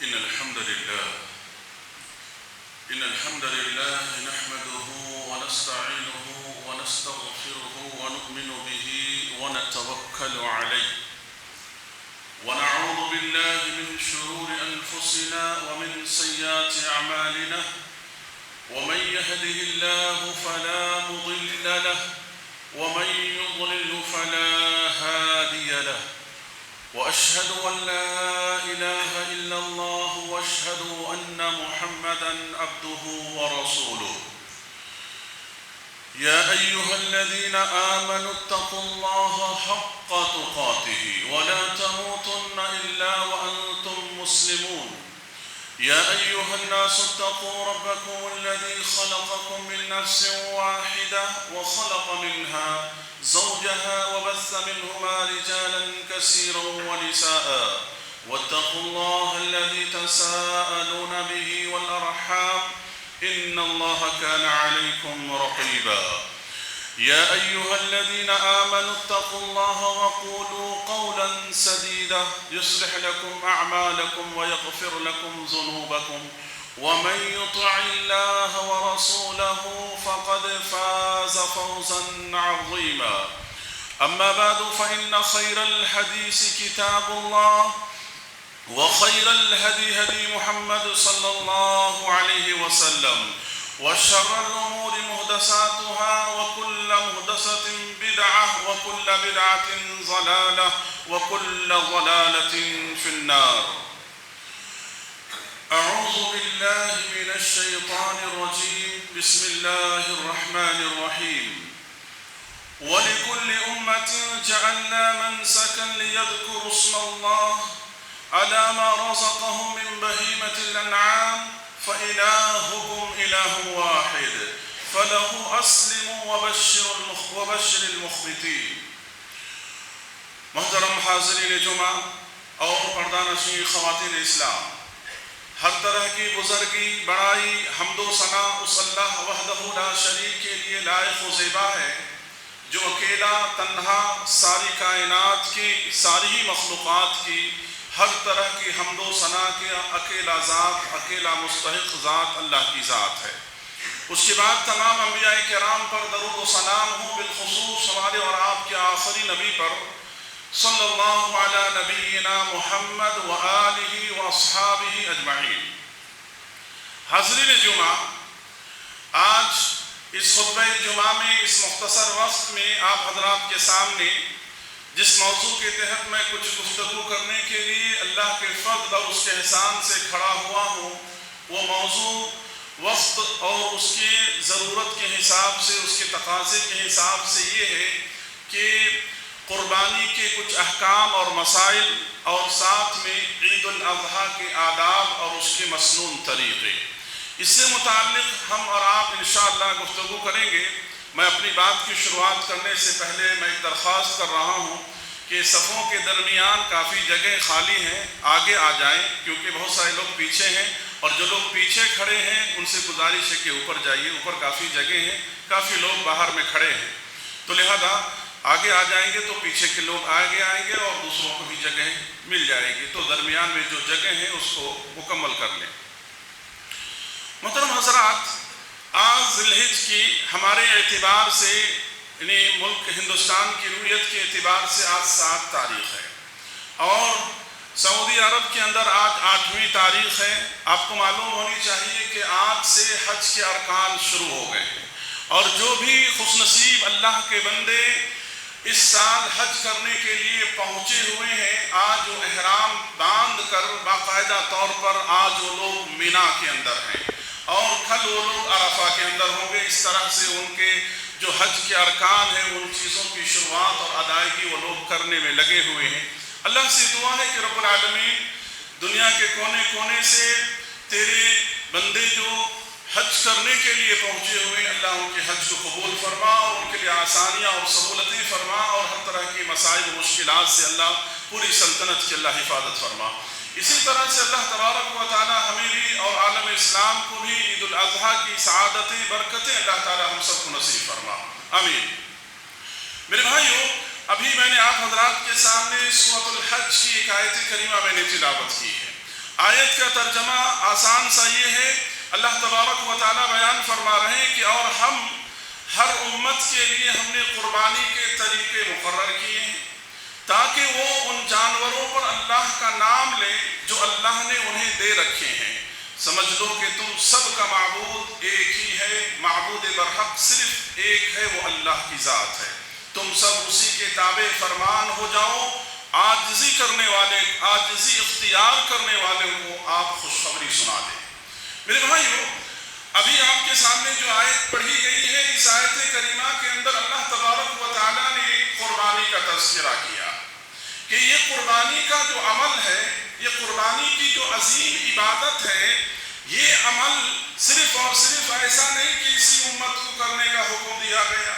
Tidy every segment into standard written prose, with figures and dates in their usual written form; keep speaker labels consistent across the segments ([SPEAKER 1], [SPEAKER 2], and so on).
[SPEAKER 1] إن الحمد لله نحمده ونستعينه ونستغفره ونؤمن به ونتوكل عليه ونعوذ بالله من شرور أنفسنا ومن سيئات أعمالنا ومن يهده الله فلا مضل له ومن يضلل فلا هادي له وأشهد أن لا إله إلا الله وأشهد أن محمدًا عبده ورسوله يا أيها الذين آمنوا اتقوا الله حق تقاته ولا تموتن إلا وأنتم مسلمون يا أيها الناس اتقوا ربكم الذي خلقكم من نفس واحدة وخلق منها زوجها وبث منهما رجالا كثيرا ونساء واتقوا الله الذي تساءلون به والأرحام إن الله كان عليكم رقيبا يا أيها الذين آمنوا اتقوا الله وقولوا قولا سديدا يصلح لكم أعمالكم ويغفر لكم ذنوبكم ومن يطع الله ورسوله فقد فاز فوزا عظيما أما بعد فإن خير الحديث كتاب الله وخير الهدي هدي محمد صلى الله عليه وسلم وشر الأمور محدثاتها وكل محدثة بدعة وكل بدعة ضلالة وكل ضلالة في النار أعوذ بالله من الشيطان الرجيم بسم الله الرحمن الرحيم ولكل أمة جعلنا منسكا ليذكروا اسم الله على ما رزقهم من بهيمة الأنعام فإلهكم إله واحد فله أسلموا وبشر المخبتين. محترم حاضرین جمعہ اور پردہ نشین خواتین اسلام، ہر طرح کی بزرگی بڑائی حمد و ثنا اس اللہ وحدہ لا شریک کے لیے لائق و زیبا ہے جو اکیلا تنہا ساری کائنات کی ساری مخلوقات کی ہر طرح کی حمد و ثنا کے اکیلا ذات اکیلا مستحق ذات اللہ کی ذات ہے۔ اس کے بعد تمام انبیاء کرام پر درود و سلام ہوں، بالخصوص ہمارے اور آپ کے آخری نبی پر صلی اللہ علی نبینا محمد وآلہ واصحابہ اجمعین۔ حاضرین جمعہ، آج اس خطبہ جمعہ میں اس مختصر وقت میں آپ حضرات کے سامنے جس موضوع کے تحت میں کچھ گفتگو کرنے کے لیے اللہ کے فضل اور اس کے احسان سے کھڑا ہوا ہوں، وہ موضوع وقت اور اس کی ضرورت کے حساب سے، اس کے تقاضے کے حساب سے یہ ہے کہ قربانی کے کچھ احکام اور مسائل اور ساتھ میں عید الاضحیٰ کے آداب اور اس کے مسنون طریقے، اس سے متعلق ہم اور آپ انشاءاللہ گفتگو کریں گے۔ میں اپنی بات کی شروعات کرنے سے پہلے میں ایک درخواست کر رہا ہوں کہ صفوں کے درمیان کافی جگہ خالی ہیں، آگے آ جائیں کیونکہ بہت سارے لوگ پیچھے ہیں، اور جو لوگ پیچھے کھڑے ہیں ان سے گزارش ہے کہ اوپر جائیے، اوپر کافی جگہ ہیں، کافی لوگ باہر میں کھڑے ہیں، تو لہذا آگے آ جائیں گے تو پیچھے کے لوگ آگے آئیں گے اور دوسروں کو بھی جگہ مل جائے گی، تو درمیان میں جو جگہ ہیں اس کو مکمل کر لیں۔ محترم حضرات، آج ذی الحجہ کی ہمارے اعتبار سے یعنی ملک ہندوستان کی رویت کے اعتبار سے آج 7 تاریخ ہے اور سعودی عرب کے اندر آج 8ویں تاریخ ہے۔ آپ کو معلوم ہونی چاہیے کہ آج سے حج کے ارکان شروع ہو گئے ہیں، اور جو بھی خوش نصیب اللہ کے بندے اس سال حج کرنے کے لیے پہنچے ہوئے ہیں، آج وہ احرام باندھ کر باقاعدہ طور پر آج وہ لوگ مینا کے اندر ہیں اور کل وہ لوگ عرفہ کے اندر ہوں گے۔ اس طرح سے ان کے جو حج کے ارکان ہیں ان چیزوں کی شروعات اور ادائیگی وہ لوگ کرنے میں لگے ہوئے ہیں۔ اللہ سے دعا ہے کہ رب العالمین دنیا کے کونے کونے سے تیرے بندے جو حج کرنے کے لیے پہنچے ہوئے، اللہ ان کے حج کو قبول فرما اور ان کے لیے آسانیاں اور سہولتیں فرما، اور ہر طرح کی مسائل و مشکلات سے اللہ پوری سلطنت کی اللہ حفاظت فرما۔ اسی طرح سے اللہ تبارک و تعالی ہمیں بھی اور عالم اسلام کو بھی عید الاضحیٰ کی سعادتیں برکتیں اللہ تعالی ہم سب کو نصیب فرما، آمین۔ میرے بھائیوں، ابھی میں نے آپ حضرات کے سامنے سورۃ الحج کی ایک آیت کریمہ میں نے تلاوت کی ہے۔ آیت کا ترجمہ آسان سا یہ ہے، اللہ تبارک و تعالیٰ بیان فرما رہے ہیں کہ اور ہم ہر امت کے لیے ہم نے قربانی کے طریقے مقرر کیے ہیں تاکہ وہ ان جانوروں پر اللہ کا نام لیں جو اللہ نے انہیں دے رکھے ہیں۔ سمجھ لو کہ تم سب کا معبود ایک ہی ہے، معبود برحق صرف ایک ہے، وہ اللہ کی ذات ہے۔ تم سب اسی کے تابع فرمان ہو جاؤ۔ عاجزی کرنے والے، عاجزی اختیار کرنے والے کو آپ خوشخبری سنا دیں۔ میرے بھائیو، ابھی آپ کے سامنے جو آیت پڑھی گئی ہے، اس آیت کریمہ کے اندر اللہ تبارک و تعالیٰ نے قربانی کا تذکرہ کیا کہ یہ قربانی کا جو عمل ہے، یہ قربانی کی جو عظیم عبادت ہے، یہ عمل صرف اور صرف ایسا نہیں کہ اسی امت کو کرنے کا حکم دیا گیا،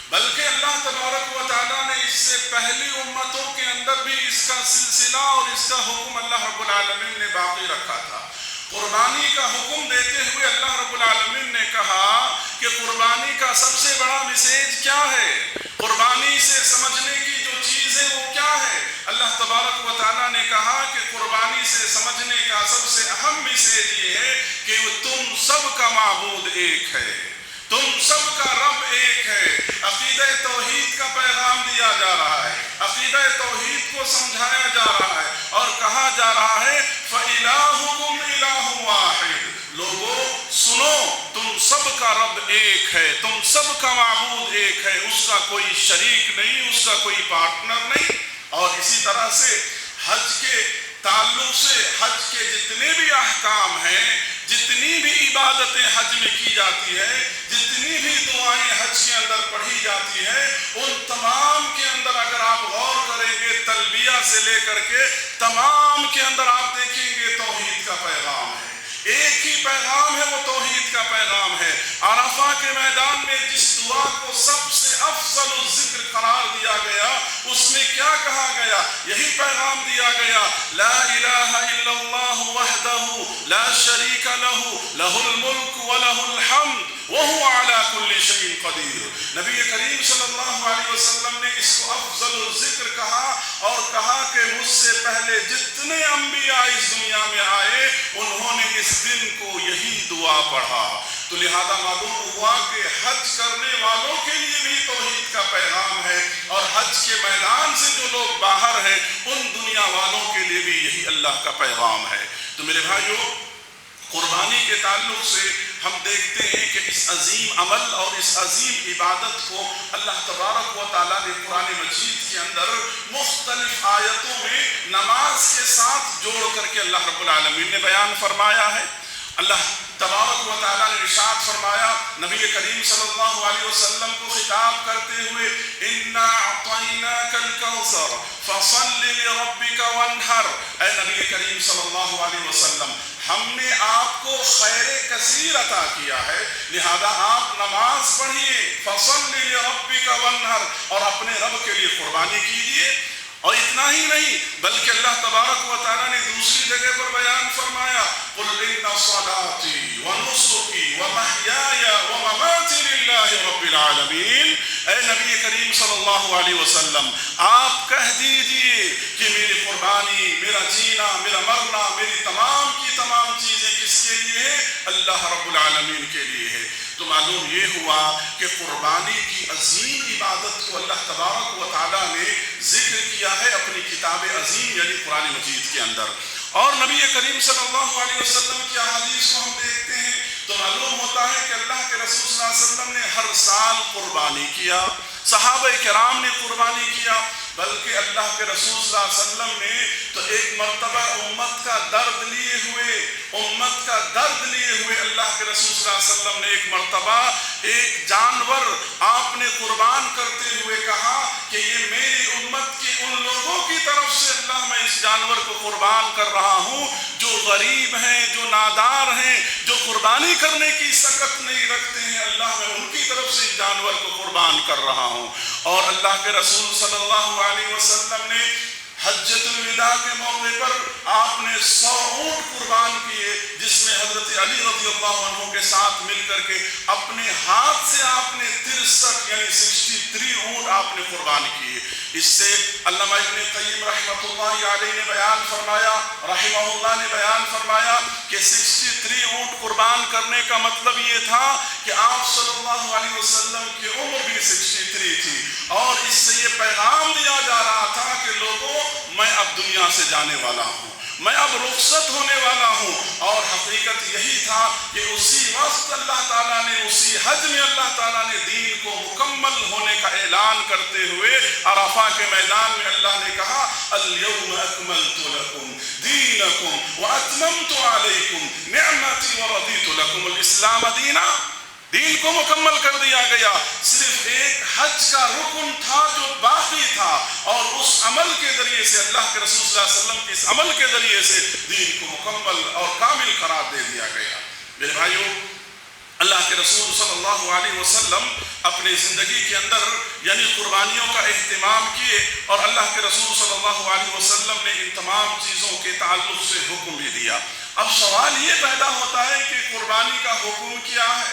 [SPEAKER 1] بلکہ اللہ تبارک و تعالیٰ نے اس سے پہلی امتوں کے اندر بھی اس کا سلسلہ اور اس کا حکم اللہ رب العالمین نے باقی رکھا تھا۔ قربانی کا حکم دیتے ہوئے اللہ رب العالمین نے کہا کہ قربانی کا سب سے بڑا میسیج کیا ہے، قربانی سے سمجھنے کی جو چیز ہے وہ کیا ہے۔ اللہ تبارک و تعالیٰ نے کہا کہ قربانی سے سمجھنے کا سب سے اہم میسیج یہ ہے کہ تم سب کا معبود ایک ہے، تم سب کا رب ایک ہے۔ عقیدہ توحید کا پیغام دیا جا رہا ہے، عقیدہ توحید کو سمجھایا جا رہا ہے اور کہا جا رہا ہے فَإِلَٰهُكُمْ إِلَٰهٌ وَاحِدٌ، لوگو سنو، تم سب کا رب ایک ہے، تم سب کا معبود ایک ہے، اس کا کوئی شریک نہیں، اس کا کوئی پارٹنر نہیں۔ اور اسی طرح سے حج کے تعلق سے حج کے جتنے بھی احکام ہیں، جتنی بھی عبادتیں حج میں کی جاتی ہے، جتنی بھی دعائیں حج کے اندر پڑھی جاتی ہے، ان تمام کے اندر اگر آپ غور کریں گے تلبیہ سے لے کر کے تمام کے اندر آپ دیکھیں گے توحید کا پیغام ہے، ایک ہی پیغام ہے، وہ توحید کا پیغام ہے۔ عرفہ کے میدان میں جس دعا کو سب سے افضل الذکر قرار دیا گیا، اس میں کیا کہا گیا؟ یہی پیغام دیا گیا، لا الہ الا اللہ وحدہ لا شریک لہ لہ الملک ولہ الحمد وہو علی کل شیء قدیر۔ نبی کریم صلی اللہ علیہ وسلم نے اس کو افضل الذکر کہا اور کہا کہ مجھ سے پہلے جتنے انبیاء اس دنیا میں آئے انہوں نے اس دن کو یہی دعا پڑھا۔ تو لہذا معلوم ہوا کہ حج کرنے والوں کے لیے بھی توحید کا پیغام ہے اور حج کے میدان سے جو لوگ باہر ہیں ان دنیا والوں کے لیے بھی یہی اللہ کا پیغام ہے۔ تو میرے بھائیوں، قربانی کے تعلق سے ہم دیکھتے ہیں کہ اس عظیم عمل اور اس عظیم عبادت کو اللہ تبارک و تعالیٰ نے قرآن مجید کے اندر مختلف آیتوں میں نماز کے ساتھ جوڑ کر کے اللہ رب العالمین نے بیان فرمایا ہے۔ اللہ تبارک و تعالیٰ نے ارشاد فرمایا نبی کریم صلی اللہ علیہ وسلم کو خطاب کرتے ہوئے، اِنَّا أَعْطَيْنَاكَ الْكَوْثَرَ فَصَلِّ لِرَبِّكَ وَانْحَرْ۔ اے نبی کریم صلی اللہ علیہ وسلم، ہم نے آپ کو خیر کثیر عطا کیا ہے، لہذا آپ نماز پڑھیے، فَصَلِّ لِرَبِّكَ وَانْحَرْ، اور اپنے رب کے لیے قربانی کیجیے۔ اور اتنا ہی نہیں بلکہ اللہ تبارک و تعالیٰ نے دوسری جگہ پر بیان فرمایا، قُلْ إِنَّ صَلَاتِي وَنُسُكِي وَمَحْيَايَ وَمَمَاتِي لِلَّهِ رَبِّ الْعَالَمِينَ۔ اے نبی کریم صلی اللہ علیہ وسلم، آپ کہہ دیجئے کہ میری قربانی، میرا جینا، میرا مرنا، میری تمام کی تمام چیزیں کس کے لیے ہیں؟ اللہ رب العالمین کے لیے ہے۔ تو معلوم یہ ہوا کہ قربانی کی عظیم عبادت کو اللہ تبارک و تعالیٰ نے ذکر کیا ہے اپنی کتاب عظیم یعنی قرآن مجید کے اندر۔ اور نبی کریم صلی اللہ علیہ وسلم کی احادیث کو ہم دیکھتے ہیں تو معلوم ہوتا ہے کہ اللہ کے رسول صلی اللہ علیہ وسلم نے ہر سال قربانی کیا، صحابہ کرام نے قربانی کیا، بلکہ اللہ کے رسول صلی اللہ علیہ وسلم نے تو ایک مرتبہ امت کا درد لیے ہوئے اللہ کے رسول صلی اللہ علیہ وسلم نے ایک مرتبہ ایک جانور آپ نے قربان کرتے ہوئے کہا کہ یہ میری امت کے ان لوگوں کی طرف سے اللہ میں اس جانور کو قربان کر رہا ہوں جو غریب ہیں، جو نادار ہیں، جو قربانی کرنے کی سکت نہیں رکھتے ہیں، اللہ میں ان کی طرف سے اس جانور کو قربان کر رہا ہوں۔ اور اللہ کے رسول صلی اللہ علیہ وسلم نے حجۃ الوداع کے موقع پر آپ نے 100 اونٹ قربان کیے، جس میں حضرت علی رضی اللہ عنہ کے ساتھ مل کر کے اپنے ہاتھ سے آپ نے 63 یعنی 63 اونٹ آپ نے قربان کیے۔ اس سے علامہ ابن قیم رحمۃ اللہ علیہ نے بیان فرمایا، رحمہ اللہ نے بیان فرمایا کہ 63 اونٹ قربان کرنے کا مطلب یہ تھا کہ آپ صلی اللہ علیہ وسلم کی عمر بھی 63 تھی، اور اس سے یہ پیغام دیا جا رہا تھا کہ لوگوں، میں اب دنیا سے جانے والا ہوں، میں اب رخصت ہونے والا ہوں۔ اور حقیقت یہی تھا کہ اسی وقت اللہ تعالیٰ نے، اسی حج میں اللہ تعالیٰ نے دین کو مکمل ہونے کا اعلان کرتے ہوئے عرفہ کے میدان میں اللہ نے کہا الیوم اکملت لکم دینکم واتممت علیکم نعمتی ورضیت لکم الاسلام دینا۔ دین کو مکمل کر دیا گیا، صرف ایک حج کا رکن تھا جو باقی تھا، اور اس عمل کے ذریعے سے اللہ کے رسول صلی اللہ علیہ وسلم کے اس عمل کے ذریعے سے دین کو مکمل اور کامل قرار دے دیا گیا۔ میرے بھائیو، اللہ کے رسول صلی اللہ علیہ وسلم اپنی زندگی کے اندر یعنی قربانیوں کا اہتمام کیے، اور اللہ کے رسول صلی اللہ علیہ وسلم نے ان تمام چیزوں کے تعلق سے حکم بھی دیا۔ اب سوال یہ پیدا ہوتا ہے کہ قربانی کا حکم کیا ہے؟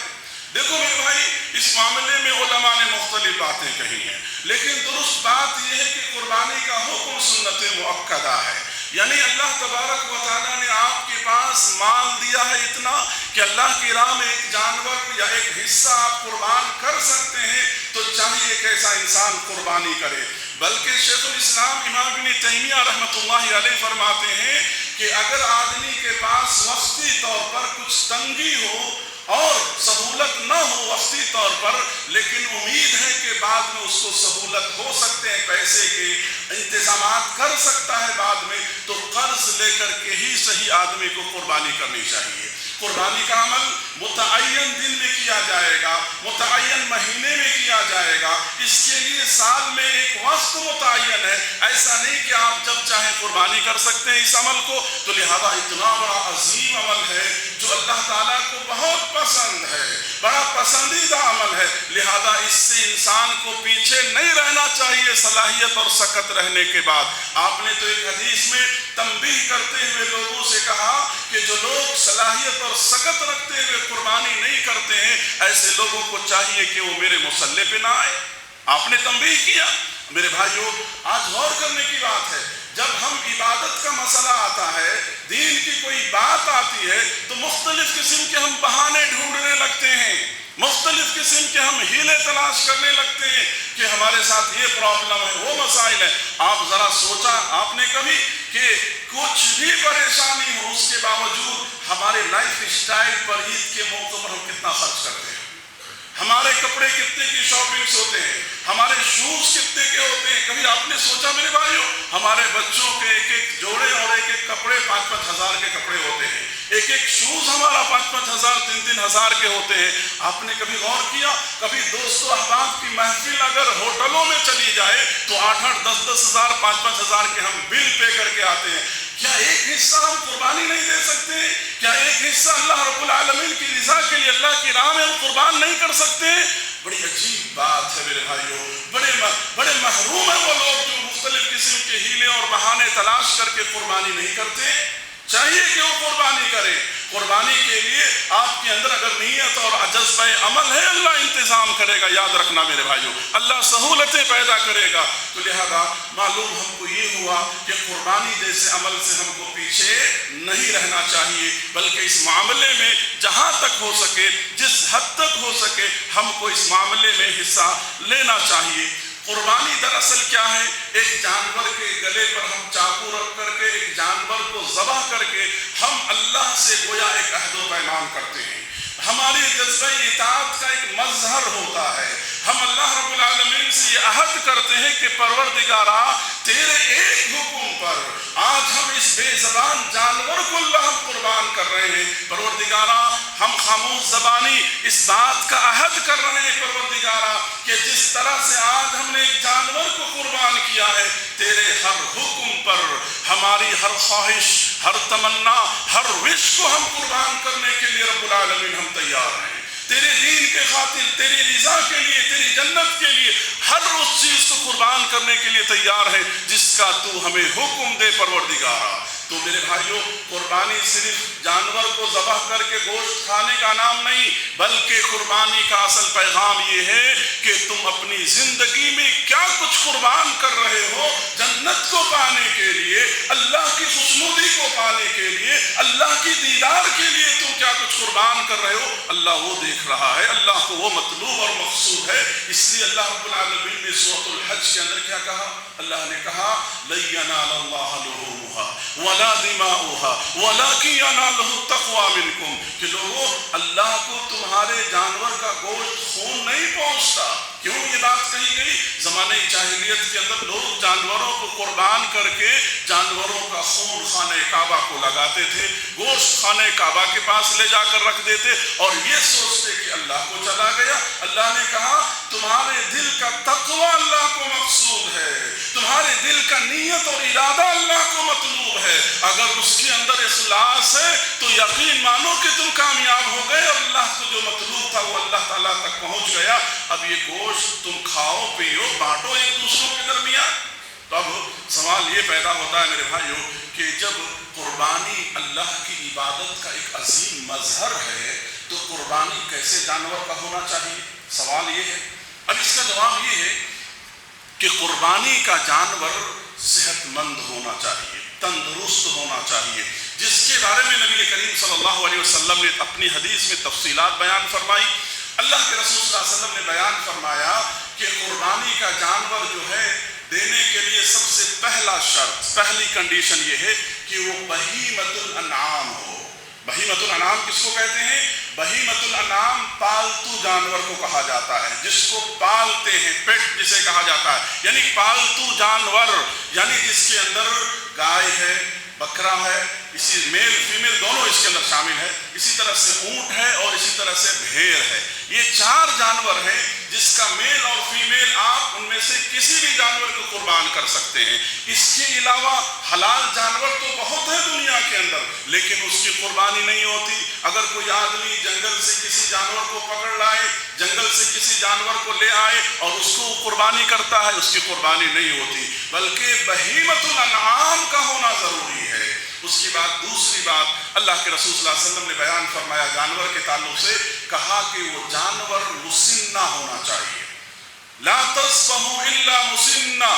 [SPEAKER 1] دیکھو میرے بھائی، اس معاملے میں علماء نے مختلف باتیں کہی ہیں، لیکن درست بات یہ ہے کہ قربانی کا حکم سنت مؤکدہ ہے، یعنی اللہ تبارک و تعالیٰ نے آپ کے پاس مال دیا ہے اتنا کہ اللہ کی راہ میں ایک جانور یا ایک حصہ آپ قربان کر سکتے ہیں، تو چاہیے کہ ایسا انسان قربانی کرے۔ بلکہ شیخ الاسلام امام ابن تیمیہ رحمۃ اللہ علیہ فرماتے ہیں کہ اگر آدمی کے پاس وقتی طور پر کچھ تنگی ہو اور سہولت نہ ہو وقتی طور پر، لیکن امید ہے کہ بعد میں اس کو سہولت ہو سکتے ہیں، پیسے کے انتظامات کر سکتا ہے بعد میں، تو قرض لے کر کے ہی صحیح آدمی کو قربانی کرنی چاہیے۔ قربانی کا عمل متعین دن میں کیا جائے گا، متعین مہینے میں کیا جائے گا، اس کے لیے سال میں ایک وقت متعین ہے، ایسا نہیں کہ آپ جب چاہیں قربانی کر سکتے ہیں اس عمل کو۔ تو لہذا اتنا بڑا عظیم عمل ہے جو اللہ تعالیٰ کو بہت پسند ہے، بڑا پسندیدہ عمل ہے، لہذا اس سے انسان کو پیچھے نہیں رہنا چاہیے صلاحیت اور سکت رہنے کے بعد۔ آپ نے تو ایک حدیث میں تنبیہ کرتے ہوئے لوگوں سے کہا کہ جو لوگ صلاحیت اور سکت رکھتے ہوئے قربانی نہیں کرتے ہیں، ایسے لوگوں کو چاہیے کہ وہ میرے مصلی پہ نہ آئے۔ آپ نے تنبیہ کیا۔ میرے بھائیوں، آج غور کرنے کی بات ہے، جب ہم عبادت کا مسئلہ آتا ہے، دین کی کوئی بات آتی ہے، تو مختلف قسم کے ہم بہانے ڈھونڈنے لگتے ہیں، مختلف قسم کے ہم ہیلے تلاش کرنے لگتے ہیں کہ ہمارے ساتھ یہ پرابلم ہے، وہ مسائل ہے۔ آپ ذرا سوچا آپ نے کبھی کہ کچھ بھی پریشانی ہو، اس کے باوجود ہمارے لائف اسٹائل پر عید کے موقع پر ہم کتنا خرچ کرتے ہیں، ہمارے کپڑے کتنے کی شاپنگز ہوتے ہیں، ہمارے شوز کتنے کے ہوتے ہیں۔ کبھی آپ نے سوچا میرے بھائیوں، ہمارے بچوں کے ایک ایک جوڑے اور ایک ایک کپڑے 5-5 ہزار کے کپڑے ہوتے ہیں، ایک ایک شوز ہمارا 5-5 ہزار 3-3 ہزار کے ہوتے ہیں۔ آپ نے کبھی غور کیا، کبھی دوست و احباب کی محفل اگر ہوٹلوں میں چلی جائے تو 8-8 10-10 ہزار 5-5 ہزار کے ہم بل پے کر کے آتے ہیں۔ کیا ایک حصہ ہم قربانی نہیں دے سکتے؟ کیا ایک حصہ اللہ رب العالمین کی رضا کے لیے اللہ کی راہ میں ہم قربان نہیں کر سکتے؟ بڑی عجیب بات ہے میرے بھائیوں، بڑے محروم ہیں وہ لوگ جو مختلف قسم کے ہیلے اور بہانے تلاش کر کے قربانی نہیں کرتے۔ چاہیے کہ وہ قربانی کریں۔ قربانی کے لیے آپ کے اندر اگر نیت اور جذبہ عمل ہے، اللہ انتظام کرے گا۔ یاد رکھنا میرے بھائیوں، اللہ سہولتیں پیدا کرے گا۔ تو لہذا معلوم ہم کو یہ ہوا کہ قربانی جیسے عمل سے ہم کو پیچھے نہیں رہنا چاہیے، بلکہ اس معاملے میں جہاں تک ہو سکے، جس حد تک ہو سکے، ہم کو اس معاملے میں حصہ لینا چاہیے۔ قربانی دراصل کیا ہے؟ ایک جانور کے گلے پر ہم چاقو رکھ کر کے ایک جانور کو ذبح کر کے ہم اللہ سے گویا ایک عہد و پیمان کرتے ہیں۔ ہماری جذبہ اطاعت کا ایک مظہر ہوتا ہے۔ ہم اللہ رب العالمین سے یہ عہد کرتے ہیں کہ پروردگارا، تیرے ایک حکم پر آج ہم اس بے زبان جانور کو اللہ ہم قربان کر رہے ہیں۔ پروردگارا، ہم خاموش زبانی اس بات کا عہد کر رہے ہیں پروردگارا کہ جس طرح سے آج ہم نے ایک جانور کو قربان کیا ہے، تیرے ہر حکم پر ہماری ہر خواہش، ہر تمنا، ہر وش کو ہم قربان کرنے کے لیے رب العالمین ہم تیار ہیں۔ تیرے دین کے خاطر، تیری رضا کے لیے، تیری جنت کے لیے ہر اس چیز کو قربان کرنے کے لیے تیار ہیں جس کا تو ہمیں حکم دے پروردگارا۔ تو میرے بھائیوں، قربانی صرف جانور کو ذبح کر کے گوشت کھانے کا نام نہیں، بلکہ قربانی کا اصل پیغام یہ ہے کہ تم اپنی زندگی میں کیا کچھ قربان کر رہے ہو، جنت کو پانے کے لیے، اللہ کی خوشنودی کو پانے کے لیے، اللہ کی دیدار کے لیے تم کیا کچھ قربان کر رہے ہو، اللہ وہ دیکھ رہا ہے، اللہ کو وہ مطلوب اور مقصود ہے۔ اس لیے اللہ رب العالمین نے سورۃ الحج کے اندر کیا کہا؟ اللہ نے کہا لن ینال اللہ لحومها ولا دماؤها ولکن ینالہ التقوی منکم، کہ لوگوں، اللہ کو تمہارے جانور کا گوشت خون نہیں پہنچتا۔ کیوں یہ بات کہی گئی؟ زمانہ جاہلیت کے اندر لوگ جانوروں کو قربان کر کے جانوروں کا خون خانہ کعبہ کو لگاتے تھے، گوشت خانہ کعبہ کے پاس لے جا کر رکھ دیتے اور یہ سوچتے کہ اللہ کو چلا گیا۔ اللہ نے کہا تمہارے دل کا تقوی اللہ کو مقصود ہے، تمہارے دل کا نیت اور ارادہ اللہ کو مطلوب ہے، اگر اس کے اندر اخلاص ہے تو یقین مانو کہ تم کامیاب ہو گئے اور اللہ کو جو مطلوب تھا وہ اللہ تعالیٰ تک پہنچ گیا۔ اب یہ گوشت تم کھاؤ پیو بانٹو ایک دوسروں کے درمیان۔ تو اب سوال یہ پیدا ہوتا ہے میرے بھائیوں کہ جب قربانی اللہ کی عبادت کا ایک عظیم مظہر ہے تو قربانی کیسے جانور کا ہونا چاہیے؟ سوال یہ ہے۔ اب اس کا جواب یہ ہے کہ قربانی کا جانور صحت مند ہونا چاہیے، تندرست ہونا چاہیے، جس کے بارے میں نبی کریم صلی اللہ علیہ وسلم نے اپنی حدیث میں تفصیلات بیان فرمائی۔ اللہ کے رسول صلی اللہ علیہ وسلم نے بیان فرمایا کہ قربانی کا جانور جو ہے دینے کے لیے سب سے پہلا شرط، پہلی کنڈیشن یہ ہے کہ وہ بہیمۃ الانعام ہو۔ بہیمۃ الانعام کس کو کہتے ہیں؟ بہیمۃ الانعام پالتو جانور کو کہا جاتا ہے، جس کو پالتے ہیں، پیٹ جسے کہا جاتا ہے، یعنی پالتو جانور، یعنی جس کے اندر گائے ہے، بکرا ہے، اسی میل فیمیل دونوں اس کے اندر شامل ہے، اسی طرح سے اونٹ ہے اور اسی طرح سے بھیڑ ہے۔ یہ چار جانور ہیں جس کا میل اور فیمیل آپ ان میں سے کسی بھی جانور کو قربان کر سکتے ہیں۔ اس کے علاوہ حلال جانور تو بہت ہے دنیا کے اندر، لیکن اس کی قربانی نہیں ہوتی۔ اگر کوئی آدمی جنگل سے کسی جانور کو پکڑ لائے، جنگل سے کسی جانور کو لے آئے اور اس کو قربانی کرتا ہے، اس کی قربانی نہیں ہوتی، بلکہ بہیمۃ الانعام کا ہونا ضروری ہے۔ اس کے بعد دوسری بات اللہ کے رسول صلی اللہ علیہ وسلم نے بیان فرمایا جانور کے تعلق سے، کہا کہ وہ جانور مسنہ ہونا چاہیے۔ لا تذبحوا الا مسنہ۔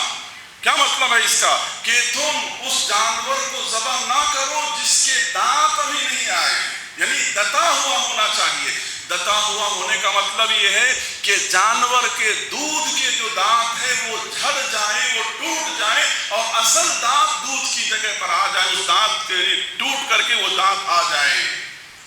[SPEAKER 1] کیا مطلب ہے اس کا؟ کہ تم اس جانور کو ذبح نہ کرو جس کے دانت ابھی نہیں آئے، یعنی دتا ہوا ہونا چاہیے۔ دتا ہوا ہونے کا مطلب یہ ہے کہ جانور کے دودھ کے جو دانت ہے وہ جھڑ جائیں، وہ ٹوٹ جائیں اور اصل دانت دودھ کی جگہ پر آ جائیں، اس دانت کے ٹوٹ کر کے وہ دانت آ جائیں۔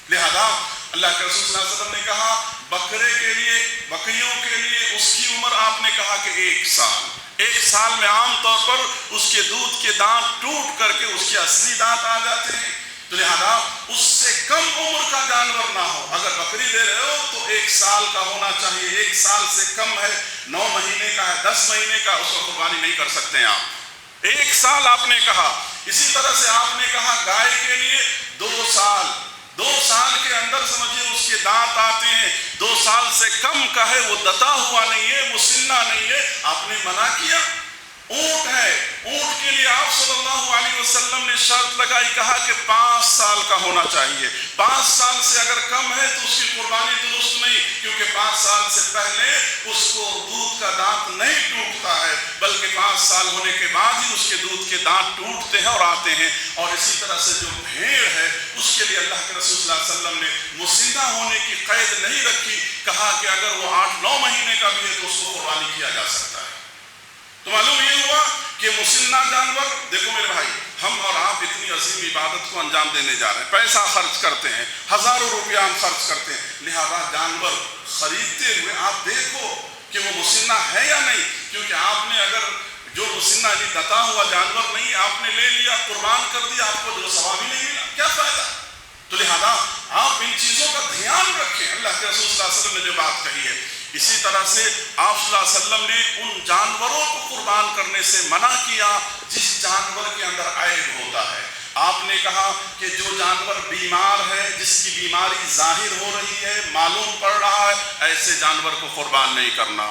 [SPEAKER 1] لہذا اللہ کے رسول صلی اللہ علیہ وسلم نے کہا بکرے کے لیے، بکریوں کے لیے اس کی عمر آپ نے کہا کہ 1 سال۔ 1 سال میں عام طور پر اس کے دودھ کے دانت ٹوٹ کر کے اس کے اصلی دانت آ جاتے ہیں، تو لہذا اس سے کم عمر کا جانور نہ ہو۔ اگر بکری دے رہے ہو تو 1 سال کا ہونا چاہیے، 1 سال سے کم ہے، 9 مہینے کا ہے، 10 مہینے کا، اس کو قربانی نہیں کر سکتے ہیں آپ۔ 1 سال آپ نے کہا۔ اسی طرح سے آپ نے کہا گائے کے لیے 2 سال۔ 2 سال کے اندر سمجھیے اس کے دانت آتے ہیں، 2 سال سے کم کا ہے، وہ دتا ہوا نہیں ہے، مسنہ نہیں ہے، آپ نے منع کیا۔ اونٹ ہے، اونٹ کے لیے آپ صلی اللہ علیہ وسلم نے شرط لگائی، کہا کہ 5 سال کا ہونا چاہیے۔ 5 سال سے اگر کم ہے تو اس کی قربانی درست نہیں، کیونکہ 5 سال سے پہلے اس کو دودھ کا دانت نہیں ٹوٹتا ہے، بلکہ 5 سال ہونے کے بعد ہی اس کے دودھ کے دانت ٹوٹتے ہیں اور آتے ہیں۔ اور اسی طرح سے جو بھیڑ ہے اس کے لیے اللہ کے رسول صلی اللہ علیہ وسلم نے مسنہ ہونے کی قید نہیں رکھی، کہا کہ اگر وہ 8-9 مہینے کا بھی ہے تو اس کو قربانی کیا جا سکتا ہے۔ تو معلوم یہ ہوا کہ مسنہ جانور، دیکھو میرے بھائی، ہم اور آپ اتنی عظیم عبادت کو انجام دینے جا رہے ہیں، پیسہ خرچ کرتے ہیں، ہزاروں روپیہ ہم خرچ کرتے ہیں، لہذا جانور خریدتے ہوئے آپ دیکھو کہ وہ مسنہ ہے یا نہیں، کیونکہ آپ نے اگر جو مسنہ یعنی دتا ہوا جانور نہیں آپ نے لے لیا، قربان کر دیا، آپ کو جو ثواب ہی نہیں ملا، کیا فائدہ؟ تو لہذا آپ ان چیزوں کا دھیان رکھیں، اللہ کے رسول صلی اللہ علیہ وسلم نے جو بات کہی ہے۔ اسی طرح سے آپ صلی اللہ علیہ وسلم نے ان جانوروں کو قربان کرنے سے منع کیا جس جانور کے اندر عیب ہوتا ہے۔ آپ نے کہا کہ جو جانور بیمار ہے، جس کی بیماری ظاہر ہو رہی ہے، معلوم پڑ رہا ہے، ایسے جانور کو قربان نہیں کرنا۔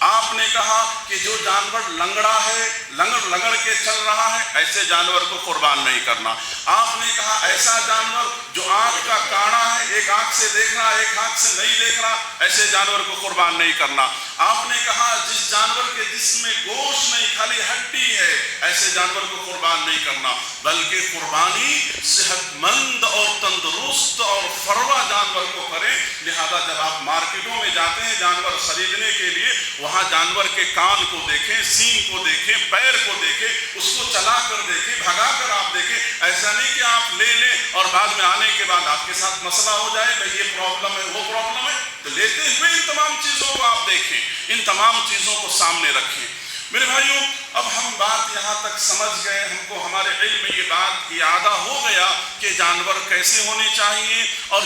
[SPEAKER 1] آپ نے کہا کہ جو جانور لنگڑا ہے، لنگڑ کے چل رہا ہے، ایسے جانور کو قربان نہیں کرنا۔ آپ نے کہا ایسا جانور جو آنکھ کا کاڑا ہے، ایک آنکھ سے دیکھ رہا ایک آنکھ سے نہیں دیکھ رہا، ایسے جانور کو قربان نہیں کرنا۔ آپ نے کہا جس جانور کے جسم میں گوشت نہیں خالی ہڈی ہے، ایسے جانور کو قربان نہیں کرنا، بلکہ قربانی صحت مند اور تندرست اور فروا جانور کو کریں۔ لہذا جب آپ مارکیٹوں میں جاتے ہیں جانور خریدنے کے لیے، وہاں جانور کے کان کو دیکھیں، سینگ کو دیکھیں، پیر کو دیکھیں، اس کو چلا کر دیکھیں، بھگا کر آپ دیکھیں۔ ایسا نہیں کہ آپ لے لیں اور بعد میں آنے کے بعد آپ کے ساتھ مسئلہ ہو جائے، بھئی یہ پرابلم ہے وہ پرابلم ہے۔ تو لیتے ہوئے ان تمام چیزوں کو آپ دیکھیں، ان تمام چیزوں کو سامنے رکھیں۔ میرے بھائیوں، اب ہم بات یہاں تک سمجھ گئے، ہم کو ہمارے علم میں یہ بات اعادہ ہو گیا کہ جانور کیسے ہونے چاہیے اور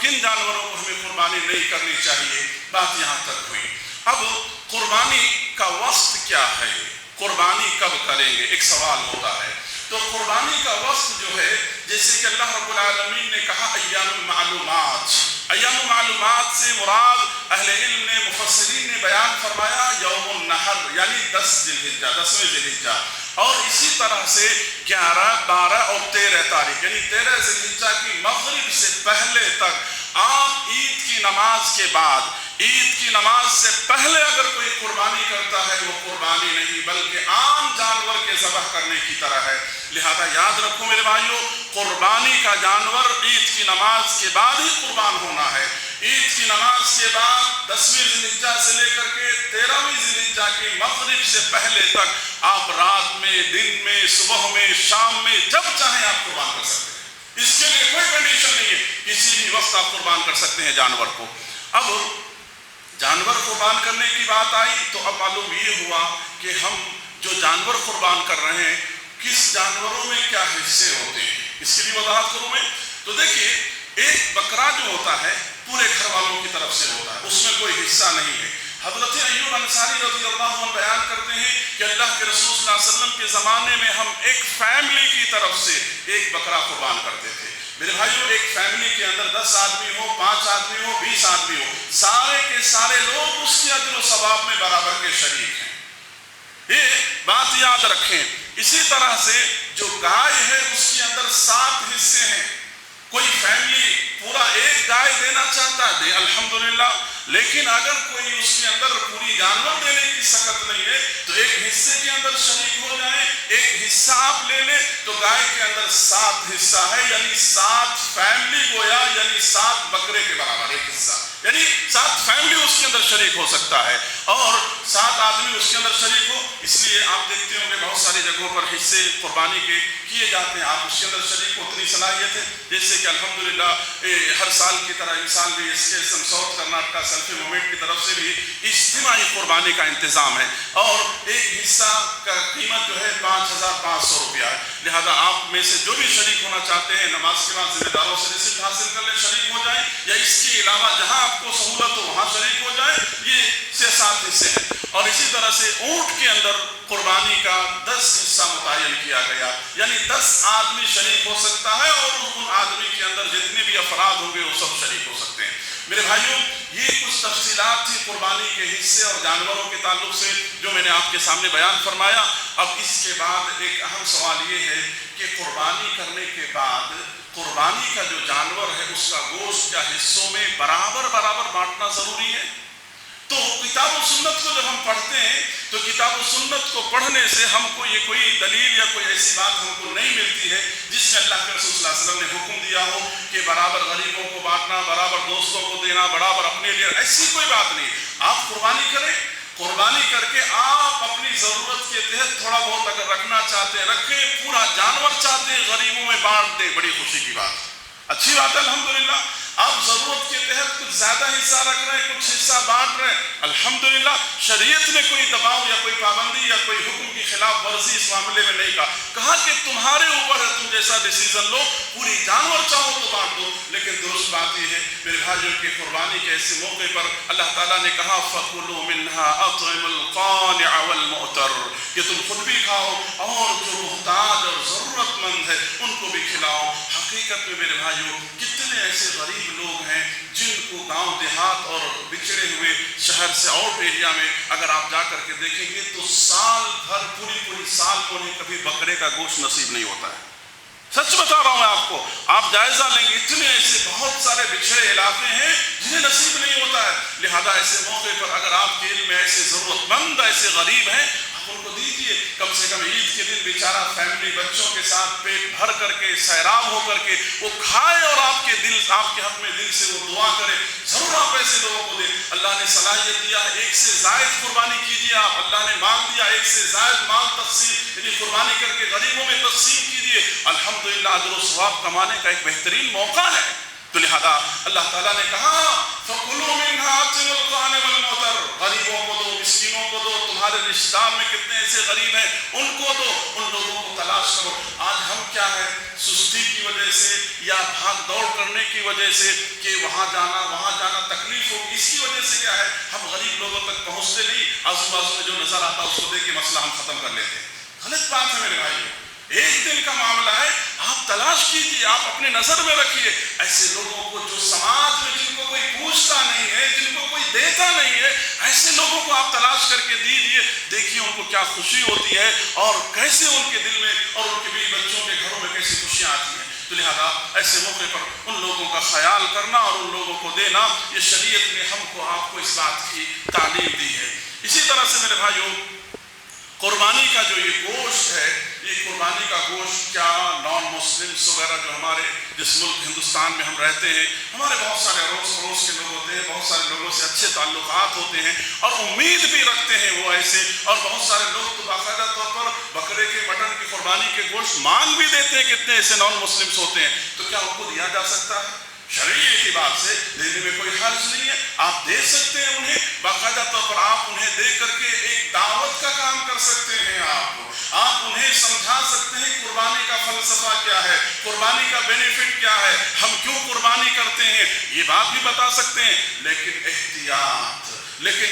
[SPEAKER 1] کن جانوروں کو ہمیں قربانی نہیں کرنی چاہیے، بات یہاں تک ہوئی۔ اب قربانی کا وقت کیا ہے، قربانی کب کریں گے، ایک سوال ہوتا ہے۔ تو قربانی کا وقت جو ہے، جیسے کہ اللہ رب العالمین نے کہا ایام المعلومات، ایام المعلومات سے مراد اہل علم نے مفسرین نے بیان فرمایا یوم النحر، یعنی 10ویں ذی الحجہ، اور اسی طرح سے 11، 12 اور 13 تاریخ، یعنی 13 ذی الحجہ کی مغرب سے پہلے تک آپ عید کی نماز کے بعد، عید کی نماز سے پہلے اگر کوئی قربانی کرتا ہے وہ قربانی نہیں بلکہ عام جانور کے ذبح کرنے کی طرح ہے۔ لہذا یاد رکھو میرے بھائیوں، قربانی کا جانور عید کی نماز کے بعد ہی قربان ہونا ہے۔ عید کی نماز کے بعد 10ویں ذی الحجہ سے لے کر کے 13ویں ذی الحجہ کی مغرب سے پہلے تک آپ رات میں، دن میں، صبح میں، شام میں، جب چاہیں آپ قربان کر سکتے ہیں۔ اس کے لیے کوئی کنڈیشن نہیں ہے، کسی بھی وقت آپ قربان کر سکتے ہیں جانور کو۔ اب جانور قربان کرنے کی بات آئی تو اب معلوم یہ ہوا کہ ہم جو جانور قربان کر رہے ہیں کس جانوروں میں کیا حصے ہوتے ہیں، اس کی بھی وضاحت کروں میں۔ تو دیکھیے، ایک بکرا جو ہوتا ہے پورے گھر والوں کی طرف سے ہوتا ہے، اس میں کوئی حصہ نہیں ہے۔ حضرت ایوب انصاری رضی اللہ عنہ بیان کرتے ہیں کہ اللہ کے رسول صلی اللہ علیہ وسلم کے زمانے میں ہم ایک فیملی کی طرف سے ایک بکرا قربان کرتے تھے۔ میرے بھائیوں، ایک فیملی کے اندر 10 آدمی ہو، 5 آدمی ہو، 20 آدمی ہو، سارے کے سارے لوگ اس کے اجر و ثواب میں برابر کے شریک ہیں، یہ بات یاد رکھیں۔ اسی طرح سے جو گائے ہے اس کے اندر 7 حصے ہیں۔ کوئی فیملی پورا ایک گائے دینا چاہتا ہے دے الحمدللہ، لیکن اگر کوئی اس کے اندر پوری جانور دینے کی سخت نہیں ہے تو ایک حصے کے اندر شریک ہو جائیں، ایک حصہ آپ لے لیں تو گائے کے اندر 7 حصہ ہے، یعنی 7 فیملی گویا، یعنی 7 بکرے کے برابر ایک حصہ، یعنی 7 فیملی اس کے اندر شریک ہو سکتا ہے اور 7 آدمی اس کے اندر شریک ہو۔ اس لیے آپ دیکھتے ہوں کہ بہت ساری جگہوں پر حصے قربانی کے کیے جاتے ہیں، آپ اس کے اندر شریک ہو، اتنی صلاحیت ہے۔ جیسے کہ الحمدللہ ہر سال کی طرح اس سال بھی اس کے ساؤتھ کرناٹکا سیلفی موومنٹ کی طرف سے بھی اجتماعی قربانی کا انتظام ہے اور ایک حصہ کا قیمت جو ہے 5500 روپیہ ہے۔ لہذا آپ میں سے جو بھی شریک ہونا چاہتے ہیں نماز کے بعد ذمہ داروں سے رسیپٹ حاصل کر لیں، شریک ہو جائیں، یا اس کے علاوہ جہاں آپ کو سہولت ہو وہاں شریک ہو جائیں۔ یہ 6-7 حصے ہیں۔ اور اسی طرح سے اونٹ کے اندر قربانی کا 10 حصہ متعین کیا گیا، یعنی 10 آدمی شریک ہو سکتا ہے اور ان آدمی کے اندر جتنے بھی افراد ہوں گے وہ سب شریک ہو سکتے ہیں۔ میرے بھائیوں، یہ کچھ تفصیلات تھی قربانی کے حصے اور جانوروں کے تعلق سے جو میں نے آپ کے سامنے بیان فرمایا۔ اب اس کے بعد ایک اہم سوال یہ ہے کہ قربانی کرنے کے بعد قربانی کا جو جانور ہے اس کا گوشت یا حصوں میں برابر بانٹنا ضروری ہے۔ تو کتاب و سنت کو جب ہم پڑھتے ہیں تو کتاب و سنت کو پڑھنے سے ہم کو یہ کوئی دلیل یا کوئی ایسی بات ہم کو نہیں ملتی ہے جس میں اللہ کے رسول صلی اللہ علیہ وسلم نے حکم دیا ہو کہ برابر غریبوں کو بانٹنا، برابر دوستوں کو دینا، برابر اپنے لیے، ایسی کوئی بات نہیں۔ آپ قربانی کریں، قربانی کر کے آپ اپنی ضرورت کے تحت تھوڑا بہت اگر رکھنا چاہتے ہیں رکھیں، پورا جانور چاہتے ہیں غریبوں میں بانٹ دیں، بڑی خوشی کی بات، اچھی بات ہے الحمدللہ۔ آپ ضرورت کے تحت کچھ زیادہ حصہ رکھ رہے ہیں، کچھ حصہ بانٹ رہے ہیں، الحمدللہ۔ شریعت نے کوئی دباؤ یا کوئی پابندی یا کوئی حکم کی خلاف ورزی اس معاملے میں نہیں کہا کہ تمہارے اوپر ہے، تم جیسا ڈیسیزن لو، پوری جانور چاہو تو بانٹ دو۔ لیکن درست بات یہ ہے میرے بھائیوں کی قربانی کے ایسے موقع پر اللہ تعالیٰ نے کہا فَكُلُوا مِنْهَا أَطْعِمُوا الْقَانِعَ وَالْمُعْتَرَّ، کہ تم خود بھی کھاؤ اور جو محتاج اور ضرورت مند ہے ان کو بھی کھلاؤ۔ حقیقت میں میرے بھائیوں کتنے ایسے غریب لوگ ہیں جن کو گاؤں دیہات اور بچھڑے ہوئے شہر سے آؤٹ ایریا میں اگر آپ جا کر کے دیکھیں گے تو سال بھر پوری سال کو انہیں کبھی بکرے کا گوشت نصیب نہیں ہوتا ہے۔ سچ بتا رہا ہوں میں آپ کو، آپ جائزہ لیں گے اتنے ایسے بہت سارے بچھڑے علاقے ہیں جنہیں نصیب نہیں ہوتا ہے۔ لہذا ایسے موقع پر اگر آپ کے علم میں ایسے ضرورت مند ایسے غریب ہیں آپ ان کو دیجئے، کم سے کم عید کے دن بیچارہ فیملی بچوں کے ساتھ پیٹ بھر کر کے سیراب ہو کر کے وہ کھائے اور آپ کے حق میں دل سے وہ دعا کرے۔ ضرور آپ ایسے لوگوں کو دیں، اللہ نے صلاحیت دیا ہے، ایک سے زائد قربانی کیجیے آپ، اللہ نے مال دیا ایک سے زائد مال تقسیم یعنی قربانی کر کے غریبوں میں تقسیم کیجیے، الحمدللہ اجر و ثواب کمانے کا ایک بہترین موقع ہے۔ تو لہذا اللہ تعالیٰ نے کہا فَكُلُوا مِنْهَا أَطْعِمُوا الْقَانِعَ وَالْمُعْتَرَّ، غریبوں کو دو، مسکینوں کو دو، تمہارے رشتہ دار میں کتنے ایسے غریب ہیں ان کو دو، ان لوگوں کو تلاش کرو۔ آج ہم کیا ہے سستی کی وجہ سے یا بھاگ دوڑ کرنے کی وجہ سے کہ وہاں جانا تکلیف ہوگی، اس کی وجہ سے کیا ہے ہم غریب لوگوں تک پہنچتے نہیں، آزو بازو میں جو نظر آتا اس کو دیکھ کے مسئلہ ہم ختم کر لیتے ہیں۔ غلط بات ہے میرے بھائیوں، ایک دن کا معاملہ ہے، آپ تلاش کیجیے، آپ اپنے نظر میں رکھیے ایسے لوگوں کو جو سماج میں جن کو کوئی پوچھتا نہیں ہے، جن کو کوئی دیتا نہیں ہے، ایسے لوگوں کو آپ تلاش کر کے دیجیے، دیکھیے ان کو کیا خوشی ہوتی ہے اور کیسے ان کے دل میں اور ان کے بیوی بچوں کے گھروں میں کیسی خوشیاں آتی ہیں۔ تو لہذا ایسے موقع پر ان لوگوں کا خیال کرنا اور ان لوگوں کو دینا، یہ شریعت نے ہم کو آپ کو اس بات کی تعلیم دی ہے۔ اسی طرح سے میرے بھائیوں قربانی کا جو یہ گوشت ہے، یہ قربانی کا گوشت کیا نان مسلمس وغیرہ جو ہمارے جس ملک ہندوستان میں ہم رہتے ہیں، ہمارے بہت سارے اڑوس پڑوس کے لوگ ہوتے ہیں، بہت سارے لوگوں سے اچھے تعلقات ہوتے ہیں اور امید بھی رکھتے ہیں وہ ایسے، اور بہت سارے لوگ تو باقاعدہ طور پر بکرے کے مٹن کی قربانی کے گوشت مانگ بھی دیتے ہیں، کتنے ایسے نان مسلمس ہوتے ہیں، تو کیا ان کو دیا جا سکتا ہے؟ شرعی اعتبار سے دینے میں کوئی حرج نہیں ہے، آپ دے سکتے ہیں انہیں، باقاعدہ طور پر آپ انہیں دے کر کے ایک دعوت کا کام کر سکتے ہیں، آپ انہیں سمجھا سکتے ہیں قربانی کا فلسفہ کیا ہے، قربانی کا بینیفٹ کیا ہے، ہم کیوں قربانی کرتے ہیں، یہ بات بھی بتا سکتے ہیں، لیکن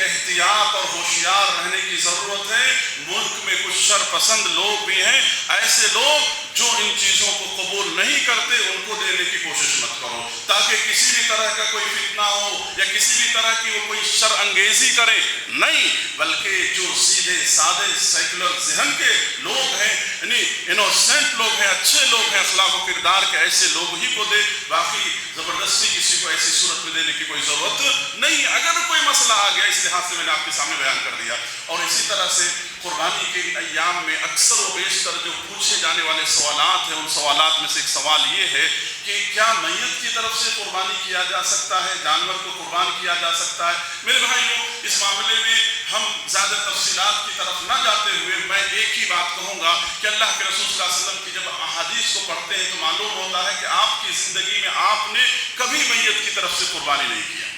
[SPEAKER 1] احتیاط اور ہوشیار رہنے کی ضرورت ہے۔ ملک میں کچھ شر پسند لوگ بھی ہیں، ایسے لوگ جو ان چیزوں کو قبول نہیں کرتے ان کو دینے کی کوشش مت کرو، تاکہ کسی بھی طرح کا کوئی فتنہ ہو یا کسی بھی طرح کی وہ کوئی شر انگیزی کرے، نہیں، بلکہ جو سیدھے سادے سیکولر ذہن کے لوگ ہیں، یعنی انوسینٹ لوگ ہیں، اچھے لوگ ہیں اخلاق و کردار کے، ایسے لوگ ہی کو دے، باقی زبردستی کسی کو ایسی صورت میں دینے کی کوئی ضرورت نہیں۔ اگر کوئی مسئلہ آ گیا اس لحاظ سے میں نے آپ کے سامنے بیان کر دیا۔ اور اسی طرح سے قربانی کے ان ایام میں اکثر و بیشتر جو پوچھے جانے والے سوالات ہیں، ان سوالات میں سے ایک سوال یہ ہے کہ کیا میت کی طرف سے قربانی کیا جا سکتا ہے، جانور کو قربان کیا جا سکتا ہے؟ میرے بھائیوں اس معاملے میں ہم زیادہ تفصیلات کی طرف نہ جاتے ہوئے میں ایک ہی بات کہوں گا کہ اللہ کے رسول صلی اللہ علیہ وسلم کی جب احادیث کو پڑھتے ہیں تو معلوم ہوتا ہے کہ آپ کی زندگی میں آپ نے کبھی میت کی طرف سے قربانی نہیں کیا،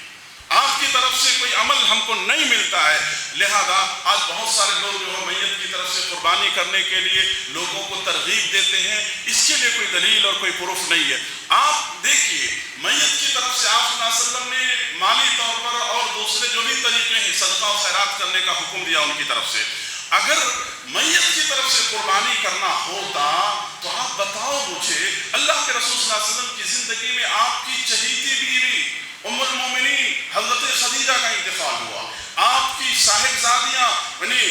[SPEAKER 1] آپ کی طرف سے کوئی عمل ہم کو نہیں ملتا ہے۔ لہذا آج بہت سارے لوگ جو میت کی طرف سے قربانی کرنے کے لیے لوگوں کو ترغیب دیتے ہیں، اس کے لیے کوئی دلیل اور کوئی پروف نہیں ہے۔ آپ دیکھیے میت کی طرف سے آپ صلی اللہ علیہ وسلم نے مالی طور پر اور دوسرے جو بھی طریقے ہیں صدقہ و خیرات کرنے کا حکم دیا ان کی طرف سے۔ اگر میت کی طرف سے قربانی کرنا ہوتا تو آپ بتاؤ مجھے، اللہ کے رسول صلی اللہ علیہ وسلم کی زندگی میں آپ کی چہیتی بیوی ام المومنین حضرت خدیجہ کا انتقال ہوا، آپ کی صاحبزادیاں یعنی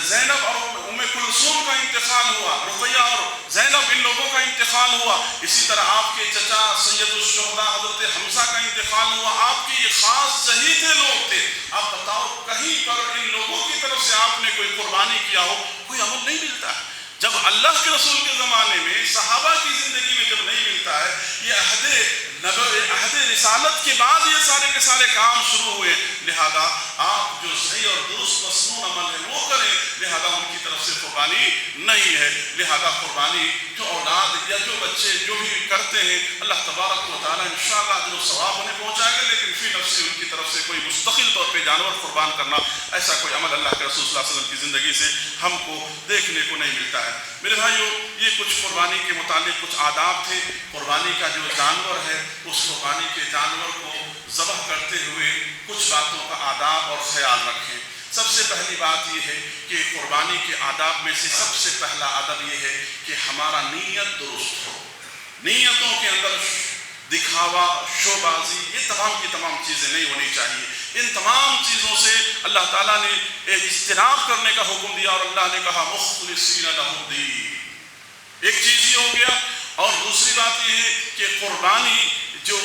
[SPEAKER 1] زینب اور ام کلثوم کا انتقال ہوا، رقیہ اور زینب ان لوگوں کا انتقال ہوا، اسی طرح آپ کے چچا سید الشہداء حضرت حمزہ کا انتقال ہوا، آپ کے یہ خاص چہیتے لوگ تھے۔ آپ بتاؤ کہیں پر ان لوگوں کی طرف سے آپ نے کوئی قربانی کیا ہو؟ کوئی عمل نہیں ملتا ہے۔ جب اللہ کے رسول کے زمانے میں صحابہ کی زندگی میں جب نہیں ملتا ہے، یہ عہد رسالت کے بعد یہ سارے کے سارے کام شروع ہوئے، لہذا آپ جو صحیح اور درست مسنون عمل ہے وہ کریں، لہذا ان کی طرف سے قربانی نہیں ہے۔ لہذا قربانی جو اولاد یا جو بچے جو بھی کرتے ہیں اللہ تبارک و تعالیٰ انشاءاللہ اجر و ثواب انہیں پہنچائے گا، لیکن فی نفس ان کی طرف سے کوئی مستقل طور پہ جانور قربان کرنا ایسا کوئی عمل اللہ کے رسول صلی اللہ علیہ وسلم کی زندگی سے ہم کو دیکھنے کو نہیں ملتا ہے۔ میرے بھائیوں یہ کچھ قربانی کے متعلق کچھ آداب تھے۔ قربانی کا جو جانور ہے اس قربانی کے جانور کو ذبح کرتے ہوئے کچھ باتوں کا آداب اور خیال رکھیں۔ سب سے پہلی بات یہ ہے کہ قربانی کے آداب میں سے سب سے پہلا ادب یہ ہے کہ ہمارا نیت درست ہو. نیتوں کے اندر دکھاوا، شوبازی، یہ تمام کی تمام چیزیں نہیں ہونی چاہیے. ان تمام چیزوں سے اللہ تعالیٰ نے اجتناب کرنے کا حکم دیا، اور اللہ نے کہا مخلصین لہ الدین. ایک چیز یہ ہو گیا. اور دوسری بات یہ ہے کہ قربانی جو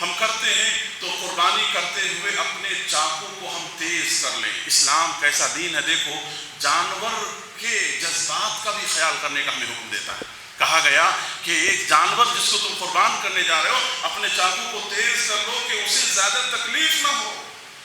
[SPEAKER 1] ہم کرتے ہیں تو قربانی کرتے ہوئے اپنے چاقو کو ہم تیز کر لیں. اسلام کیسا دین ہے دیکھو، جانور کے جذبات کا بھی خیال کرنے کا ہمیں حکم دیتا ہے. کہا گیا کہ ایک جانور جس کو تم قربان کرنے جا رہے ہو، اپنے چاقو کو تیز کر لو کہ اسے زیادہ تکلیف نہ ہو.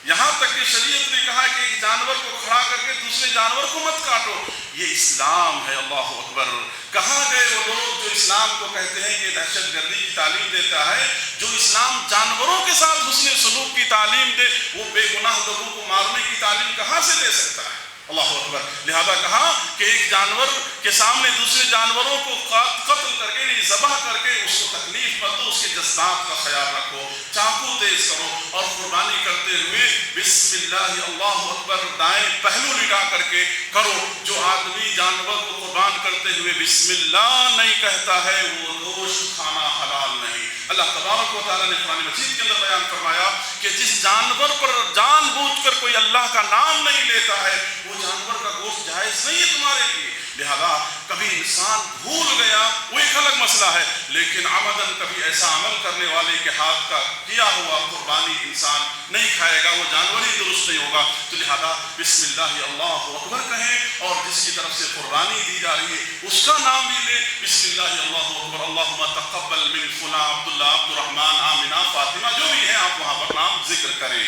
[SPEAKER 1] یہاں تک کہ شریعت نے کہا کہ ایک جانور کو کھڑا کر کے دوسرے جانور کو مت کاٹو. یہ اسلام ہے. اللہ اکبر. کہاں گئے وہ لوگ جو اسلام کو کہتے ہیں کہ دہشت گردی کی تعلیم دیتا ہے؟ جو اسلام جانوروں کے ساتھ حسن سلوک کی تعلیم دے، وہ بے گناہ لوگوں کو مارنے کی تعلیم کہاں سے دے سکتا ہے؟ اللہ اکبر. لہذا کہا کہ ایک جانور کے سامنے دوسرے جانوروں کو قتل کر کے، یعنی ذبح کر کے اس کو تکلیف مت دو، اس کے جذبات کا خیال رکھو، چاقو تیز کرو. اور قربانی کرتے ہوئے بسم اللہ اللہ اکبر دائیں پہلو لٹا کر کے کرو. جو آدمی جانور کو قربان کرتے ہوئے بسم اللہ نہیں کہتا ہے، وہ گوشت کھانا حلال نہیں. اللہ تبارک و تعالیٰ نے قرآن مجید کے اندر بیان فرمایا کہ جس جانور پر جان بوجھ کر کوئی اللہ کا نام نہیں لیتا ہے، وہ جانور کا گوشت جائز نہیں ہے تمہارے لیے. لہذا کبھی انسان بھول گیا، وہ ایک الگ مسئلہ ہے، لیکن عمدن کبھی ایسا عمل کرنے والے کے ہاتھ کا کیا ہوا قربانی انسان نہیں کھائے گا، وہ جانور ہی درست نہیں ہوگا. تو لہذا بسم اللہ اللہ اکبر کہیں، اور جس کی طرف سے قربانی دی جا رہی ہے اس کا نام بھی لیں. بسم اللہ اللہ اکبر. اللہم تقبل من فلاں عبداللہ، عبد الرحمن، آمنہ، فاطمہ، جو بھی ہیں آپ وہاں پر نام ذکر کریں.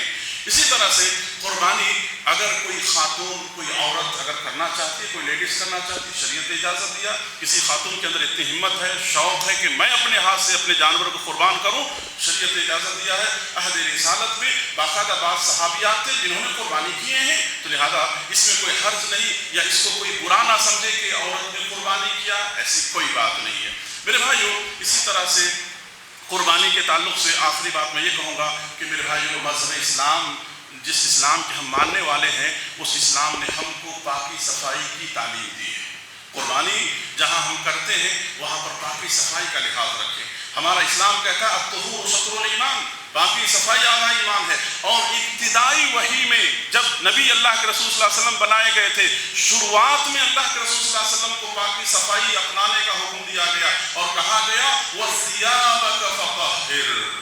[SPEAKER 1] اسی طرح سے قربانی اگر کوئی خاتون، کوئی عورت اگر کرنا چاہتی ہے، کوئی لیڈیز کرنا چاہتی ہے، شریعت نے اجازت دیا. کسی خاتون کے اندر اتنی ہمت ہے، شوق ہے کہ میں اپنے ہاتھ سے اپنے جانور کو قربان کروں، شریعت نے اجازت دیا ہے. عہد رسالت میں باقاعدہ بعض صحابیات تھے جنہوں نے قربانی کیے ہیں، تو لہذا اس میں کوئی حرج نہیں، یا اس کو کوئی برا نہ سمجھے کہ عورت نے قربانی کیا، ایسی کوئی بات نہیں ہے. میرے بھائیو، اسی طرح سے قربانی کے تعلق سے آخری بات میں یہ کہوں گا کہ میرے بھائیو، مذہب اسلام، جس اسلام کے ہم ماننے والے ہیں، اس اسلام نے ہم کو پاکی صفائی کی تعلیم دی ہے. قربانی جہاں ہم کرتے ہیں وہاں پر پاکی صفائی کا لحاظ رکھیں. ہمارا اسلام کہتا ہے الطہور شطر الایمان، باقی صفائی آدھا ایمان ہے. اور ابتدائی وحی میں جب نبی اللہ کے رسول صلی اللہ علیہ وسلم بنائے گئے تھے، شروعات میں اللہ کے رسول صلی اللہ علیہ وسلم کو باقی صفائی اپنانے کا حکم دیا گیا، اور کہا گیا وَثِيَابَكَ فَطَهِّرْ،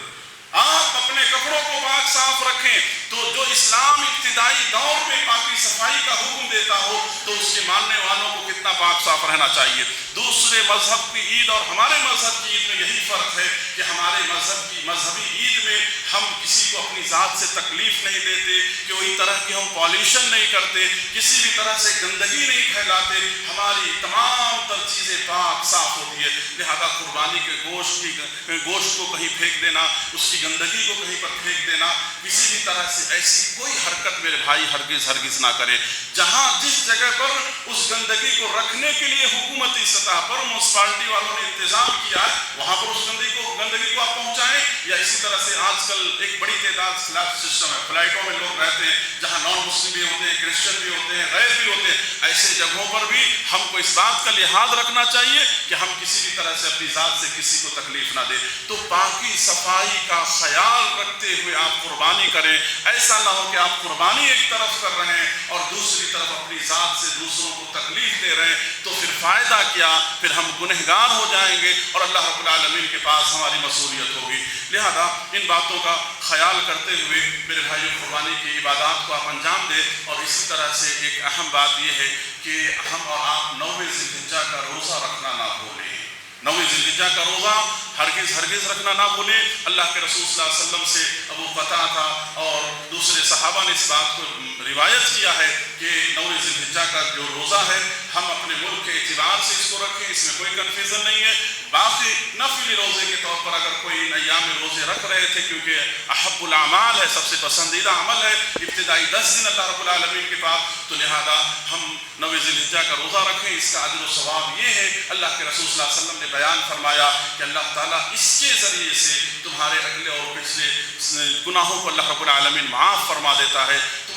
[SPEAKER 1] آپ اپنے کپڑوں کو پاک صاف رکھیں. تو جو اسلام ابتدائی دور میں پاکی صفائی کا حکم دیتا ہو تو اس کے ماننے والوں کو کتنا پاک صاف رہنا چاہیے. دوسرے مذہب کی عید اور ہمارے مذہب کی عید میں یہی فرق ہے کہ ہمارے مذہب کی مذہبی عید میں ہم کسی کو اپنی ذات سے تکلیف نہیں دیتے، کوئی طرح کی ہم پالیشن نہیں کرتے، کسی بھی طرح سے گندگی نہیں پھیلاتے. ہماری تمام تر چیزیں پاک صاف ہوتی ہے. لہذا قربانی کے گوشت کو کہیں پھینک دینا، اس کی گندگی کو کہیں پر پھینک دینا، کسی بھی طرح سے ایسی کوئی حرکت میرے بھائی ہرگز نہ کرے. جہاں جس جگہ پر اس گندگی کو رکھنے کے لیے حکومتی سطح پر میونسپلٹی والوں نے انتظام کیا ہے، وہاں پر اس گندگی کو آپ پہنچائیں. یا اسی طرح سے آج کل ایک بڑی تعداد سلیب سسٹم ہے، فلائٹوں میں لوگ رہتے ہیں جہاں نان مسلم بھی ہوتے ہیں، کرسچن بھی ہوتے ہیں، غیر بھی ہوتے ہیں. ایسے جگہوں پر بھی ہم کو اس بات کا لحاظ رکھنا چاہیے کہ ہم کسی بھی طرح سے اپنی ذات سے کسی کو تکلیف نہ دیں. تو پاکی صفائی کا خیال رکھتے ہوئے آپ قربانی کریں. ایسا نہ ہو کہ آپ قربانی ایک طرف کر رہے ہیں اور دوسری طرف اپنی ذات سے دوسروں کو تکلیف دے رہے ہیں، تو پھر فائدہ کیا؟ پھر ہم گنہگار ہو جائیں گے اور اللہ رب العالمین کے پاس ہماری مصوریت ہوگی. لہذا ان باتوں کا خیال کرتے ہوئے میرے بھائیوں، قربانی کی عبادات کو آپ انجام دیں. اور اسی طرح سے ایک اہم بات یہ ہے کہ ہم اور آپ 9ویں ذی الحجہ کا روزہ رکھنا نہ بھولیں. 9ویں ذی الحجہ کا روزہ ہرگز رکھنا نہ بھولیں. اللہ کے رسول صلی اللہ علیہ وسلم سے ابو قتادہ اور دوسرے صحابہ نے اس بات کو روایت کیا ہے کہ 9ویں ذی الحجہ کا جو روزہ ہے ہم اپنے ملک کے اعتبار سے اس کو رکھیں، اس میں کوئی کنفیوژن نہیں ہے. باقی نفلی روزے کے طور پر اگر کوئی ایام روزے رکھ رہے تھے، کیونکہ احب الاعمال ہے، سب سے پسندیدہ عمل ہے ابتدائی 10 دن اللہ رب العالمین کے پاس، تو لہذا ہم 9ویں ذی الحجہ کا روزہ رکھیں. اس کا اجر و ثواب یہ ہے، اللہ کے رسول صلی اللہ علیہ وسلم نے بیان فرمایا کہ اللہ تعالیٰ اس کے ذریعے سے تمہارے اگلے اور پچھلے گناہوں کو اللہ رب العالمین معاف فرما دیتا ہے.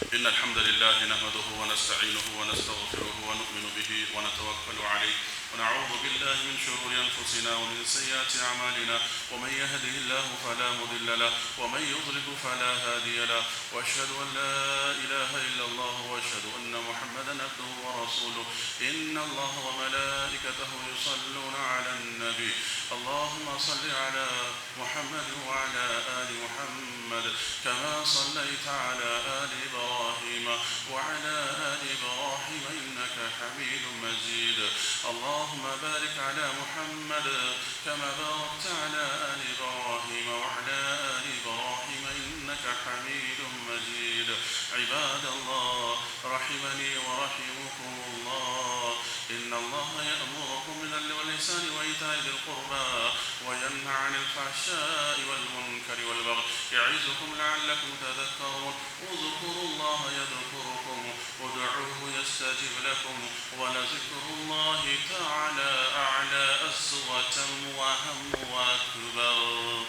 [SPEAKER 1] إن الحمد لله نحمده ونستعينه ونستغفره ونؤمن به ونتوكل عليه ونعوذ بالله من شرور أنفسنا ومن سيئات أعمالنا ومن يهده الله فلا مضل له ومن يضلل فلا هادي له وأشهد أن لا إله إلا الله وأشهد أن محمدا عبده ورسوله إن الله وملائكته يصلون على النبي اللهم صل على محمد وعلى آل محمد كما صليت على آل إبراهيم وعلى آل إبراهيم إنك حميد مجيد اللهم بارك على محمد كما باركت على آل إبراهيم وعلى آل إبراهيم إنك حميد مجيد عباد الله رحمني ورحمكم الله إن الله يأمركم بالعدل والإحسان وإيتاء ذي القربى وينهى عن الفحشاء والمنكر والبغي يعظكم لعلكم تذكرون اذكروا الله يذكركم ودعوه يستجب لكم ولذكر الله تعالى أعلى أسوة وهم وأكبر.